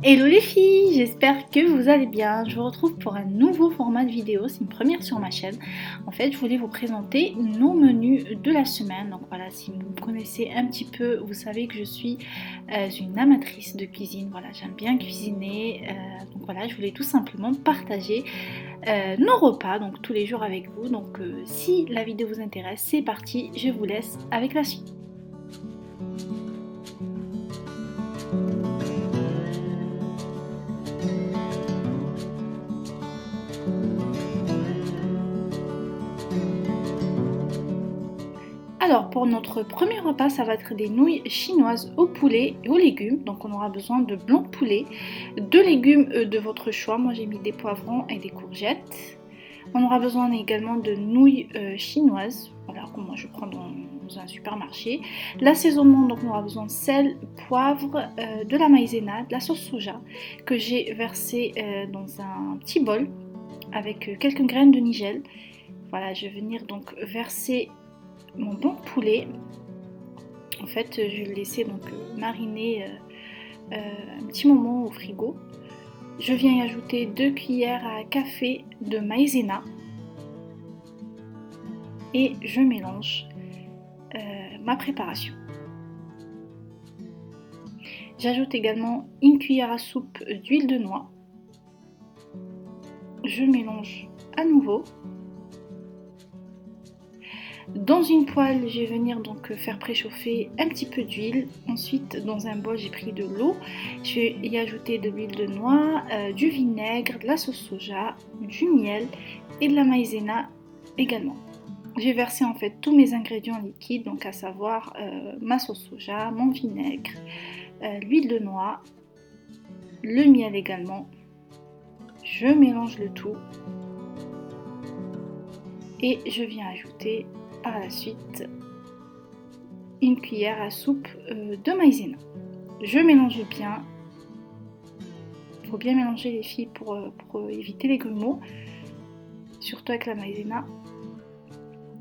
Hello les filles, j'espère que vous allez bien. Je vous retrouve pour un nouveau format de vidéo, c'est une première sur ma chaîne. En fait, je voulais vous présenter nos menus de la semaine. Donc voilà, si vous me connaissez un petit peu, vous savez que je suis une amatrice de cuisine. Voilà, j'aime bien cuisiner. Donc voilà, je voulais tout simplement partager nos repas, donc tous les jours avec vous. Donc si la vidéo vous intéresse, c'est parti, je vous laisse avec la suite. Alors pour notre premier repas, ça va être des nouilles chinoises au poulet et aux légumes. Donc on aura besoin de blanc de poulet, de légumes de votre choix. Moi j'ai mis des poivrons et des courgettes. On aura besoin également de nouilles chinoises, voilà, que moi je prends dans un supermarché. L'assaisonnement, donc on aura besoin de sel, poivre, de la maïzena, de la sauce soja que j'ai versée dans un petit bol avec quelques graines de nigel. Voilà, je vais venir donc verser mon blanc de poulet. En fait, je vais le laisser donc mariner un petit moment au frigo. Je viens y ajouter 2 cuillères à café de maïzena et je mélange ma préparation. J'ajoute également une cuillère à soupe d'huile de noix. Je mélange à nouveau. Dans une poêle, je vais venir donc faire préchauffer un petit peu d'huile. Ensuite, dans un bol, j'ai pris de l'eau. Je vais y ajouter de l'huile de noix, du vinaigre, de la sauce soja, du miel et de la maïzena également. J'ai versé en fait tous mes ingrédients liquides, donc à savoir ma sauce soja, mon vinaigre, l'huile de noix, le miel également. Je mélange le tout et je viens ajouter par la suite une cuillère à soupe de maïzena. Je mélange bien. Il faut bien mélanger les filles pour éviter les grumeaux, surtout avec la maïzena.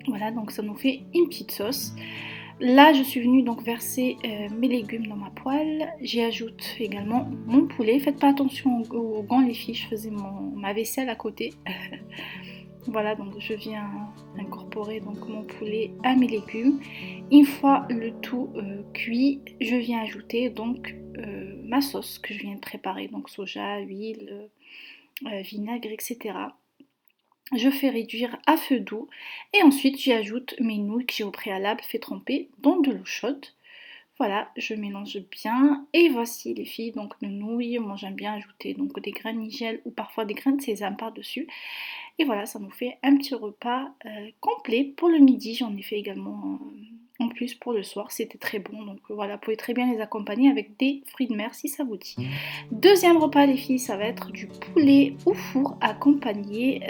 Voilà, donc ça nous fait une petite sauce. Là, je suis venue donc verser mes légumes dans ma poêle. J'y ajoute également mon poulet. Faites pas attention aux gants les filles, je faisais ma vaisselle à côté. Voilà, donc je viens incorporer donc mon poulet à mes légumes. Une fois le tout cuit, je viens ajouter donc ma sauce que je viens de préparer, donc soja, huile, vinaigre, etc. Je fais réduire à feu doux et ensuite j'y ajoute mes nouilles que j'ai au préalable fait tremper dans de l'eau chaude. Voilà, je mélange bien et voici les filles, donc nos nouilles. Moi j'aime bien ajouter donc des graines de nigel ou parfois des graines de sésame par dessus. Et voilà, ça nous fait un petit repas complet pour le midi. J'en ai fait également en plus pour le soir, c'était très bon. Donc voilà, vous pouvez très bien les accompagner avec des fruits de mer si ça vous dit. Deuxième repas les filles, ça va être du poulet au four accompagné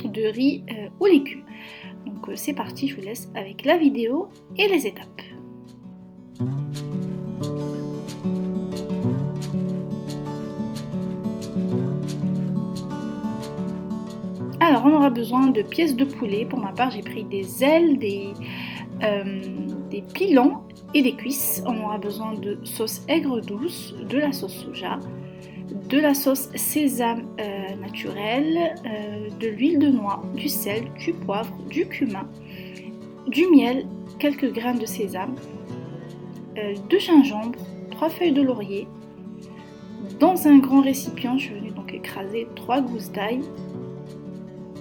de riz aux légumes. Donc c'est parti, je vous laisse avec la vidéo et les étapes. Alors on aura besoin de pièces de poulet. Pour ma part j'ai pris des ailes, des pilons et des cuisses. On aura besoin de sauce aigre douce, de la sauce soja, de la sauce sésame naturelle, de l'huile de noix, du sel, du poivre, du cumin, du miel, quelques graines de sésame, de gingembre, 3 feuilles de laurier. Dans un grand récipient, je suis venue donc écraser 3 gousses d'ail.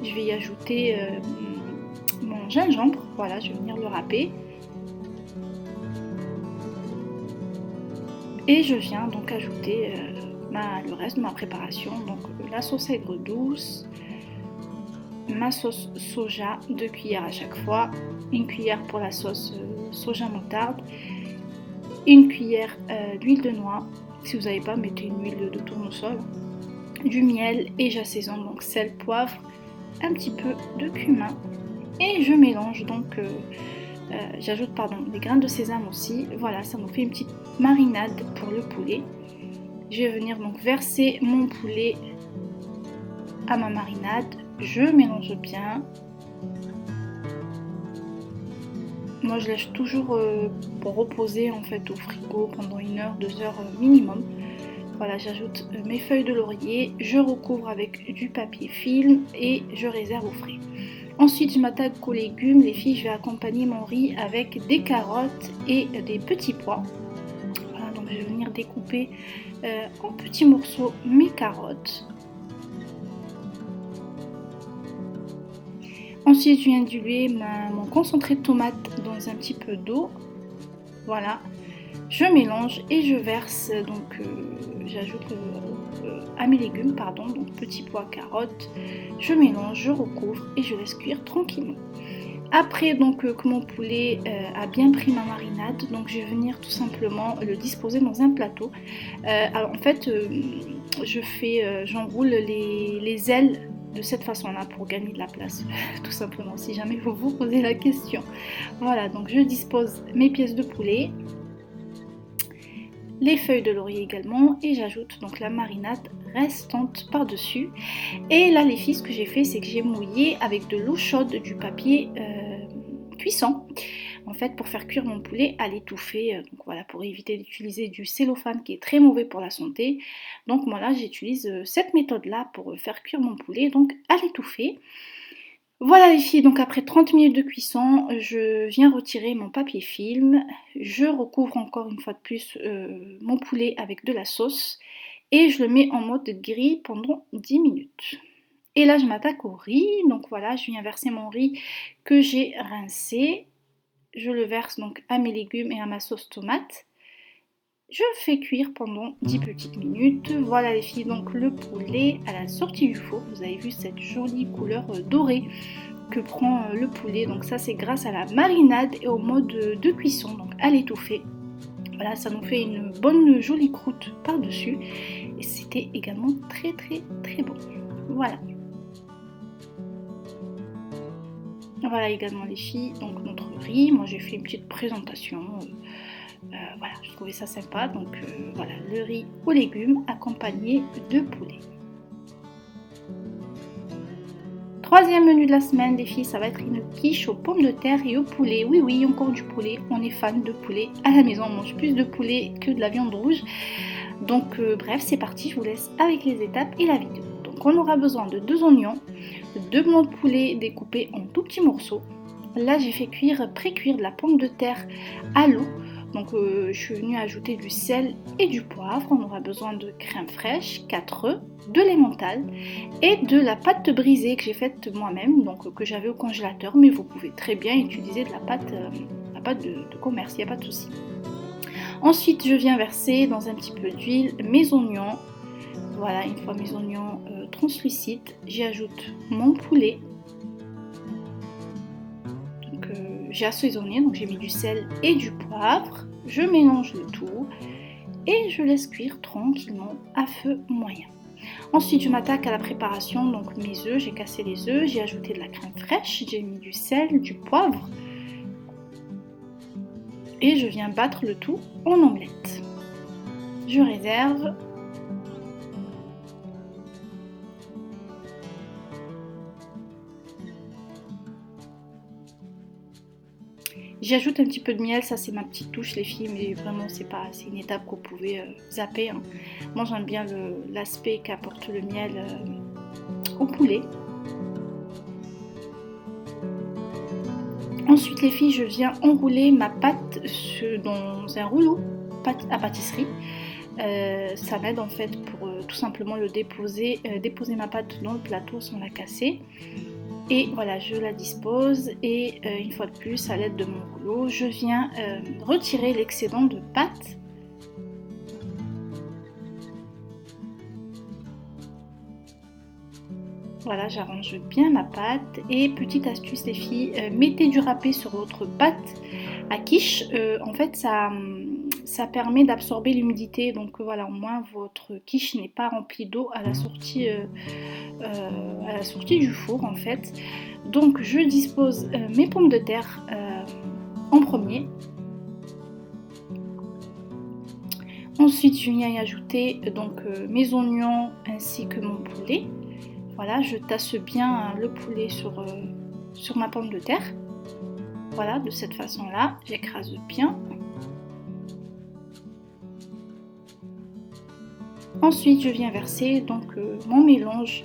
Je vais y ajouter mon gingembre, voilà, je vais venir le râper. Et je viens donc ajouter le reste de ma préparation, donc la sauce aigre douce, ma sauce soja, 2 cuillères à chaque fois, une cuillère pour la sauce soja moutarde, une cuillère d'huile de noix, si vous n'avez pas, mettez une huile de tournesol, du miel et j'assaisonne donc sel, poivre, un petit peu de cumin et je mélange donc j'ajoute des graines de sésame aussi. Voilà, ça nous fait une petite marinade pour le poulet. Je vais venir donc verser mon poulet à ma marinade. Je mélange bien. Moi je laisse toujours pour reposer en fait au frigo pendant 1 heure, 2 heures minimum. voilà, j'ajoute mes feuilles de laurier, je recouvre avec du papier film et je réserve au frais. Ensuite, je m'attaque aux légumes. Les filles, je vais accompagner mon riz avec des carottes et des petits pois. Voilà, donc je vais venir découper en petits morceaux mes carottes. Ensuite, je viens diluer mon concentré de tomate dans un petit peu d'eau. Voilà, je mélange et je verse, donc j'ajoute à mes légumes, pardon, donc petits pois, carottes. Je mélange, je recouvre et je laisse cuire tranquillement. Après donc que mon poulet a bien pris ma marinade, donc je vais venir tout simplement le disposer dans un plateau. Alors en fait, j'enroule les ailes de cette façon-là pour gagner de la place, tout simplement, si jamais vous vous posez la question. Voilà, donc je dispose mes pièces de poulet, les feuilles de laurier également, et j'ajoute donc la marinade restante par-dessus. Et là les filles, ce que j'ai fait, c'est que j'ai mouillé avec de l'eau chaude du papier cuisson, en fait, pour faire cuire mon poulet à l'étouffée. Donc voilà, pour éviter d'utiliser du cellophane qui est très mauvais pour la santé. Donc moi là, j'utilise cette méthode-là pour faire cuire mon poulet, donc à l'étouffée. Voilà les filles, donc après 30 minutes de cuisson, je viens retirer mon papier film, je recouvre encore une fois de plus mon poulet avec de la sauce et je le mets en mode grille pendant 10 minutes. Et là je m'attaque au riz, donc voilà, je viens verser mon riz que j'ai rincé, je le verse donc à mes légumes et à ma sauce tomate. Je fais cuire pendant 10 petites minutes. Voilà les filles, donc le poulet à la sortie du four. Vous avez vu cette jolie couleur dorée que prend le poulet. Donc ça c'est grâce à la marinade et au mode de cuisson, donc à l'étouffée. Voilà, ça nous fait une bonne jolie croûte par-dessus. Et c'était également très très très bon. Voilà. Voilà également les filles, donc notre riz. Moi j'ai fait une petite présentation. Voilà, je trouvais ça sympa. Donc voilà, le riz aux légumes accompagné de poulet. Troisième menu de la semaine, les filles, ça va être une quiche aux pommes de terre et au poulet. Oui, oui, encore du poulet. On est fan de poulet. À la maison, on mange plus de poulet que de la viande rouge. Donc bref, c'est parti, je vous laisse avec les étapes et la vidéo. Donc on aura besoin de 2 oignons, 2 blancs de poulet découpés en tout petits morceaux. Là, j'ai fait pré-cuire de la pomme de terre à l'eau. Donc je suis venue ajouter du sel et du poivre. On aura besoin de crème fraîche, 4 œufs, de l'emmental et de la pâte brisée que j'ai faite moi-même, donc que j'avais au congélateur, mais vous pouvez très bien utiliser de la pâte de commerce, il n'y a pas de souci. Ensuite, je viens verser dans un petit peu d'huile mes oignons. Voilà, une fois mes oignons translucides, j'y ajoute mon poulet. J'ai assaisonné, donc j'ai mis du sel et du poivre, je mélange le tout et je laisse cuire tranquillement à feu moyen. Ensuite je m'attaque à la préparation, donc mes œufs, j'ai cassé les œufs, j'ai ajouté de la crème fraîche, j'ai mis du sel, du poivre et je viens battre le tout en omelette. Je réserve. J'ajoute un petit peu de miel, ça c'est ma petite touche les filles, mais vraiment c'est une étape que vous pouvez zapper. Hein. Moi j'aime bien l'aspect qu'apporte le miel au poulet. Ensuite les filles, je viens enrouler ma pâte dans un rouleau à pâtisserie. Ça m'aide en fait pour tout simplement le déposer ma pâte dans le plateau sans la casser. Et voilà, je la dispose et une fois de plus, à l'aide de mon rouleau, je viens retirer l'excédent de pâte. Voilà, j'arrange bien ma pâte et petite astuce les filles, mettez du râpé sur votre pâte à quiche. En fait, ça permet d'absorber l'humidité, donc voilà, au moins votre quiche n'est pas remplie d'eau à la sortie du four en fait. Donc je dispose mes pommes de terre en premier. Ensuite je viens y ajouter donc mes oignons ainsi que mon poulet. Voilà, je tasse bien le poulet sur ma pomme de terre. Voilà, de cette façon-là, j'écrase bien. Ensuite, je viens verser donc mon mélange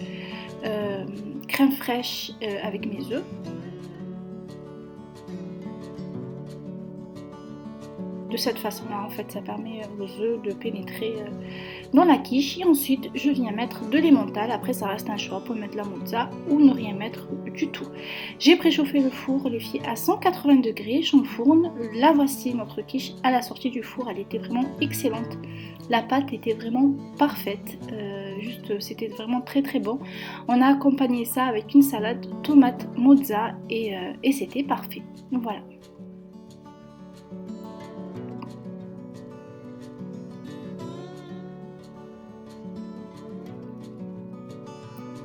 crème fraîche avec mes œufs. De cette façon-là, en fait, ça permet aux œufs de pénétrer dans la quiche. Et ensuite, je viens mettre de l'emmental. Après, ça reste un choix pour mettre la mozza ou ne rien mettre du tout. J'ai préchauffé le four, les filles, à 180 degrés. J'enfourne. La voici, notre quiche à la sortie du four. Elle était vraiment excellente. La pâte était vraiment parfaite. C'était vraiment très très bon. On a accompagné ça avec une salade tomate mozza et c'était parfait. Donc voilà.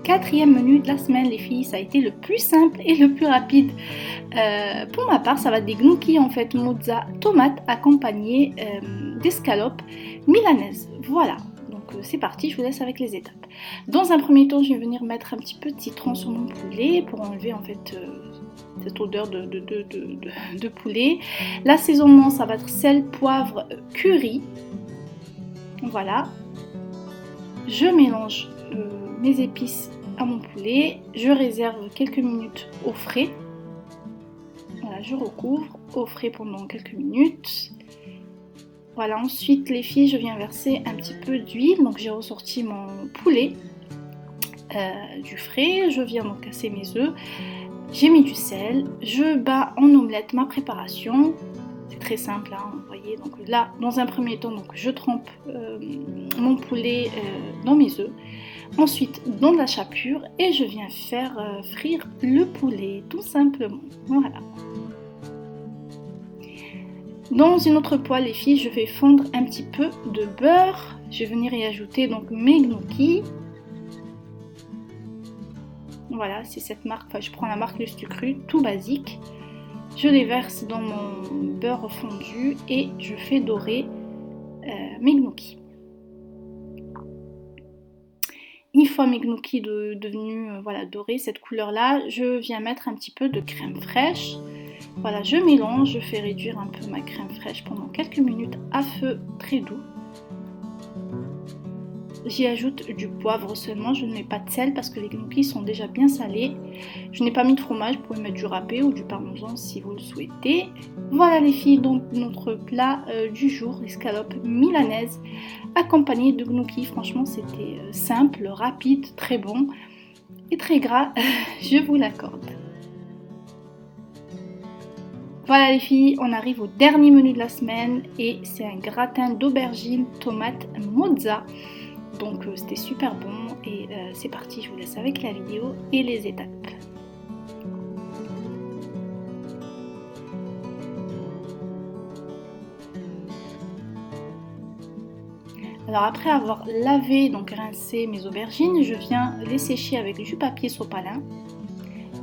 Quatrième menu de la semaine, les filles, ça a été le plus simple et le plus rapide. Pour ma part, ça va être des gnocchis en fait, mozza, tomate, accompagnés d'escalopes milanaises. Voilà, donc c'est parti, je vous laisse avec les étapes. Dans un premier temps, je vais venir mettre un petit peu de citron sur mon poulet pour enlever en fait cette odeur de poulet. L'assaisonnement, ça va être sel, poivre, curry. Voilà. Je mélange mes épices à mon poulet, je réserve quelques minutes au frais. Voilà, je recouvre au frais pendant quelques minutes. Voilà, ensuite les filles, je viens verser un petit peu d'huile. Donc j'ai ressorti mon poulet du frais. Je viens donc casser mes œufs. J'ai mis du sel. Je bats en omelette ma préparation. C'est très simple, hein, vous voyez. Donc là, dans un premier temps, donc, je trempe mon poulet dans mes œufs. Ensuite, dans la chapelure et je viens faire frire le poulet, tout simplement. Voilà. Dans une autre poêle, les filles, je vais fondre un petit peu de beurre. Je vais venir y ajouter donc mes gnocchis. Voilà, c'est cette marque, enfin je prends la marque Le Stucru, tout basique. Je les verse dans mon beurre fondu et je fais dorer mes gnocchis. Une fois mes gnocchis devenus voilà, dorés, cette couleur-là, je viens mettre un petit peu de crème fraîche. Voilà, je mélange, je fais réduire un peu ma crème fraîche pendant quelques minutes à feu très doux. J'y ajoute du poivre seulement, je ne mets pas de sel parce que les gnocchis sont déjà bien salés. Je n'ai pas mis de fromage, vous pouvez mettre du râpé ou du parmesan si vous le souhaitez. Voilà les filles, donc notre plat du jour, l'escalope milanaise accompagné de gnocchis. Franchement c'était simple, rapide, très bon et très gras, je vous l'accorde. Voilà les filles, on arrive au dernier menu de la semaine et c'est un gratin d'aubergines, tomates, mozza. Donc c'était super bon et c'est parti, je vous laisse avec la vidéo et les étapes. Alors après avoir lavé, donc rincé mes aubergines, je viens les sécher avec du papier sopalin.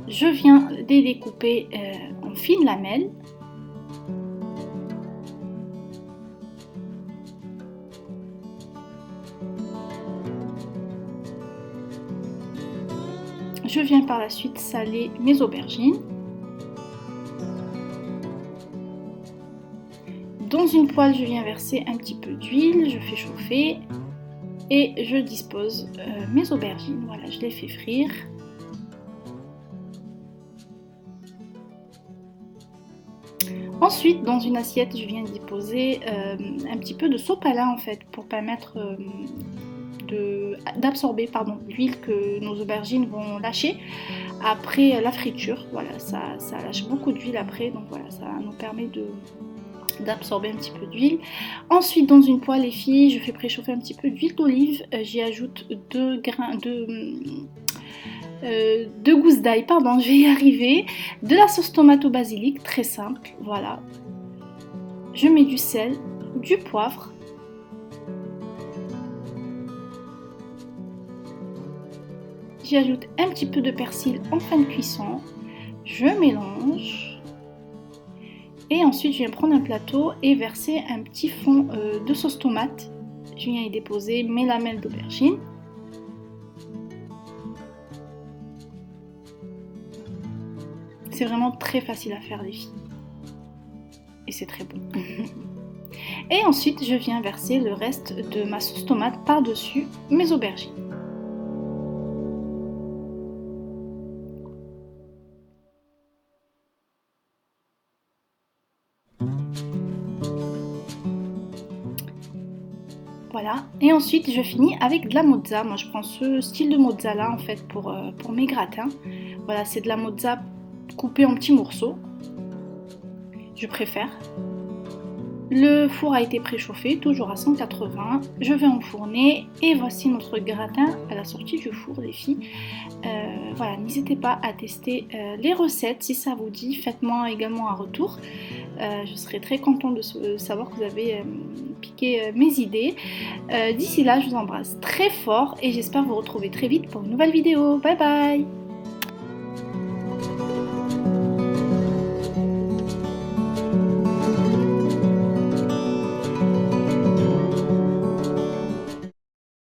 Je viens les découper en fines lamelles. Je viens par la suite saler mes aubergines. Dans une poêle, je viens verser un petit peu d'huile, je fais chauffer et je dispose mes aubergines. Voilà, je les fais frire. Ensuite, dans une assiette, je viens déposer un petit peu de sopalin en fait pour permettre d'absorber l'huile que nos aubergines vont lâcher après la friture. Voilà, ça lâche beaucoup d'huile après, donc voilà, ça nous permet d'absorber un petit peu d'huile. Ensuite, dans une poêle, les filles, je fais préchauffer un petit peu d'huile d'olive. J'y ajoute deux gousses d'ail, pardon, je vais y arriver. De la sauce tomate au basilic, très simple, voilà. Je mets du sel, du poivre. J'y ajoute un petit peu de persil en fin de cuisson. Je mélange. Et ensuite, je viens prendre un plateau et verser un petit fond de sauce tomate. Je viens y déposer mes lamelles d'aubergine. C'est vraiment très facile à faire les filles. Et c'est très bon. Et ensuite, je viens verser le reste de ma sauce tomate par-dessus mes aubergines. Voilà, et ensuite je finis avec de la mozza. Moi je prends ce style de mozza là en fait pour mes gratins. Voilà, c'est de la mozza coupée en petits morceaux, je préfère. Le four a été préchauffé, toujours à 180. Je vais enfourner et voici notre gratin à la sortie du four, les filles. Voilà, n'hésitez pas à tester les recettes si ça vous dit. Faites-moi également un retour. Je serai très contente de savoir que vous avez piqué mes idées. D'ici là, je vous embrasse très fort et j'espère vous retrouver très vite pour une nouvelle vidéo. Bye bye!